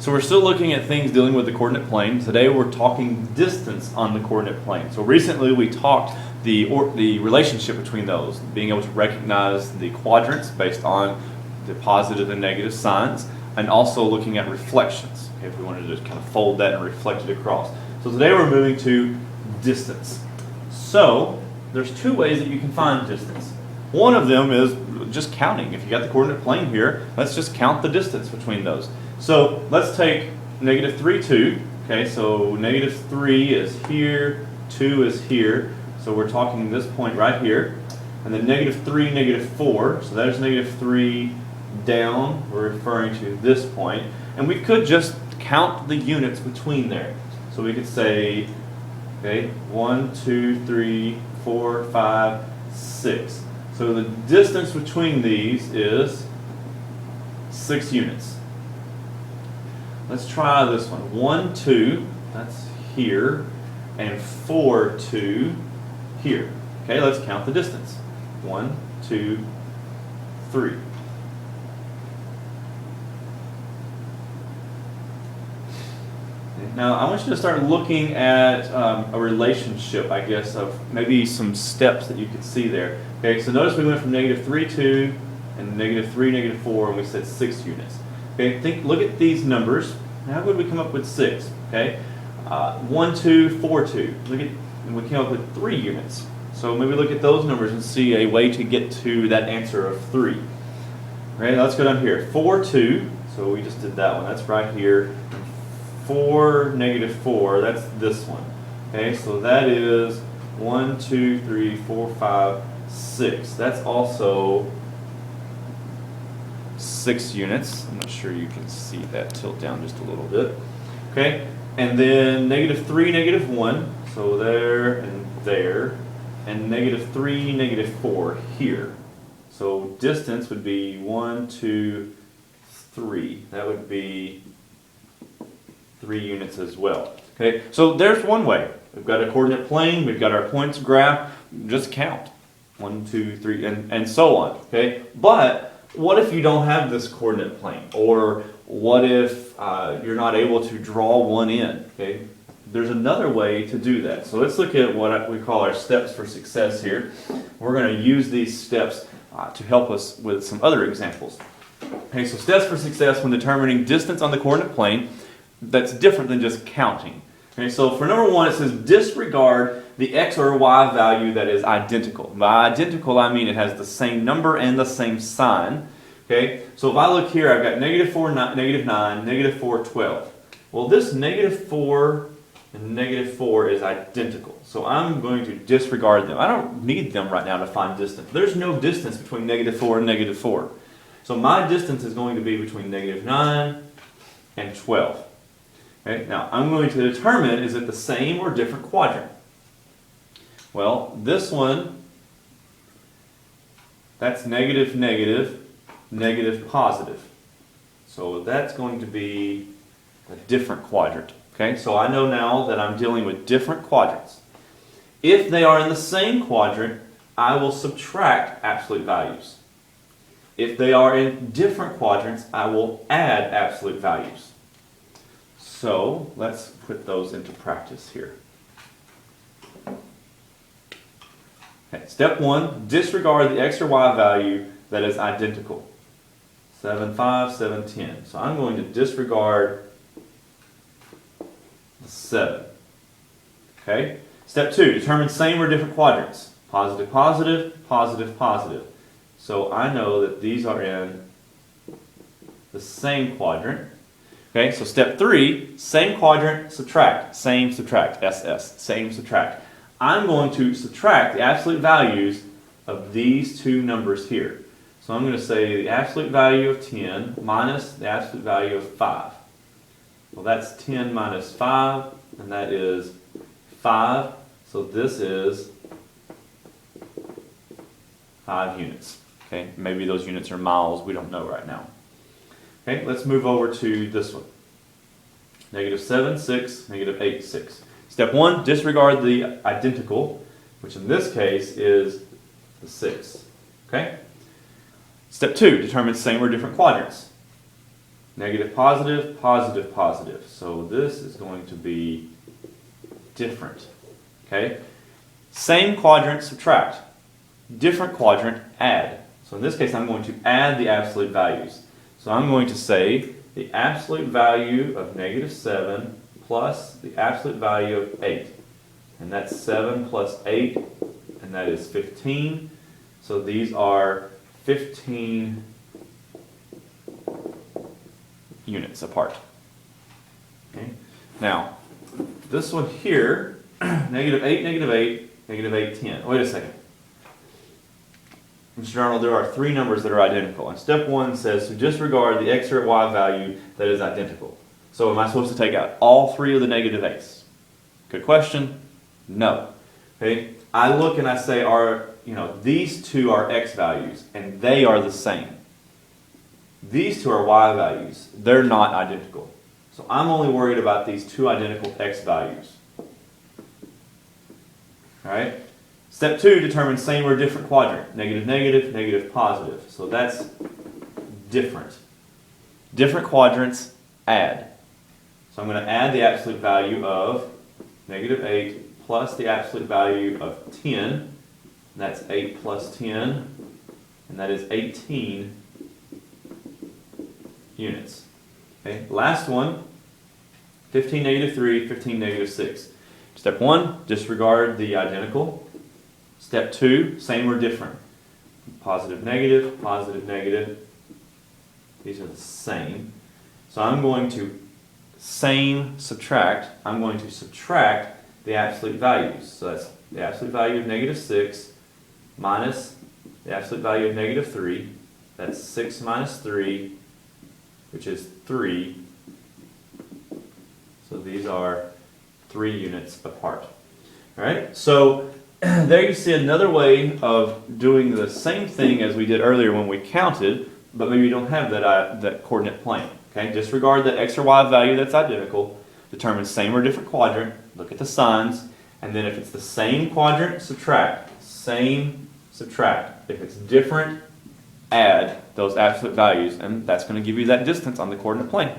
So we're still looking at things dealing with the coordinate plane. Today we're talking distance on the coordinate plane. So recently we talked the relationship between those, being able to recognize the quadrants based on the positive and negative signs, and also looking at reflections. Okay, if we wanted to just kind of fold that and reflect it across. So today we're moving to distance. So there's two ways that you can find distance. One of them is just counting. If you got the coordinate plane here, let's just count the distance between those. So let's take -3, 2. Okay, so -3 is here, 2 is here. So we're talking this point right here. And then -3, -4. So there's -3 down. We're referring to this point. And we could just count the units between there. So we could say, okay, 1, 2, 3, 4, 5, 6. So the distance between these is 6 units. Let's try this one. 1, 2, that's here, and 4, 2, here. Okay, let's count the distance. 1, 2, 3. Now, I want you to start looking at a relationship, I guess, of maybe some steps that you could see there. Okay, so notice we went from -3, 2, and -3, -4, and we said 6 units. Okay, look at these numbers. How would we come up with 6? Okay, 1, 2, 4, 2. And we came up with 3 units. So maybe look at those numbers and see a way to get to that answer of 3. Okay, let's go down here. 4, 2. So we just did that one. That's right here. 4, -4. That's this one. Okay, so that is 1, 2, 3, 4, 5, 6. That's also 6 units. I'm not sure you can see that. Tilt down just a little bit. Okay, and then -3, -1. So there and there, and -3, -4 here. So distance would be 1, 2, 3. That would be 3 units as well. Okay, so there's one way. We've got a coordinate plane, we've got our points graph, just count. 1, 2, 3, and so on. Okay, but what if you don't have this coordinate plane? Or what if you're not able to draw one in? Okay, there's another way to do that. So let's look at what we call our steps for success here. We're going to use these steps to help us with some other examples. Okay, so steps for success when determining distance on the coordinate plane. That's different than just counting. Okay, so for number 1, it says disregard the x or y value that is identical. By identical, I mean it has the same number and the same sign. Okay, so if I look here, I've got -4, -9, -4, 12. Well, this -4 and -4 is identical. So I'm going to disregard them. I don't need them right now to find distance. There's no distance between -4 and -4. So my distance is going to be between -9 and 12. Okay, now I'm going to determine, is it the same or different quadrant? Well, this one, that's negative, negative, negative, positive. So that's going to be a different quadrant. Okay, so I know now that I'm dealing with different quadrants. If they are in the same quadrant, I will subtract absolute values. If they are in different quadrants, I will add absolute values. So let's put those into practice here. Okay, step 1, disregard the x or y value that is identical. 7, 5, 7, 10. So I'm going to disregard the 7. Okay. Step 2, determine same or different quadrants. Positive, positive, positive, positive. So I know that these are in the same quadrant. Okay, so step 3, same quadrant, subtract. Same, subtract. SS. Same, subtract. I'm going to subtract the absolute values of these two numbers here. So I'm going to say the absolute value of 10 minus the absolute value of 5. Well, that's 10 minus 5, and that is 5. So this is 5 units. Okay, maybe those units are miles. We don't know right now. Okay, let's move over to this one. -7, 6, -8, 6. Step 1, disregard the identical, which in this case is the 6. Okay? Step 2, determine same or different quadrants. negative, positive, positive, positive. So this is going to be different. Okay? Same quadrant, subtract. Different quadrant, add. So in this case, I'm going to add the absolute values. So I'm going to say the absolute value of negative 7 plus the absolute value of 8. And that's 7 plus 8, and that is 15. So these are 15 units apart. Okay? Now, this one here, negative 8, negative 8, negative 8, 10. Wait a second. Mr. Darnall, there are three numbers that are identical. And step 1 says to disregard the x or y value that is identical. So am I supposed to take out all three of the negative 8s? Good question. No. Okay? I look and I say, these two are x values, and they are the same. These two are y values. They're not identical. So I'm only worried about these two identical x values. All right? Step 2 determines same or different quadrant. Negative, negative, negative, positive. So that's different. Different quadrants, add. So I'm going to add the absolute value of negative 8 plus the absolute value of 10. That's 8 plus 10, and that is 18 units. Okay, last one, 15 negative 3, 15 negative 6. Step 1, disregard the identical. Step 2, same or different. Positive, negative, positive, negative. These are the same. So I'm going to subtract. I'm going to subtract the absolute values. So that's the absolute value of negative 6 minus the absolute value of negative 3. That's 6 minus 3, which is 3. So these are 3 units apart. All right, so there you see another way of doing the same thing as we did earlier when we counted, but maybe you don't have that coordinate plane. Okay, disregard the x or y value that's identical, determine same or different quadrant, look at the signs, and then if it's the same quadrant, subtract. Same, subtract. If it's different, add those absolute values, and that's going to give you that distance on the coordinate plane.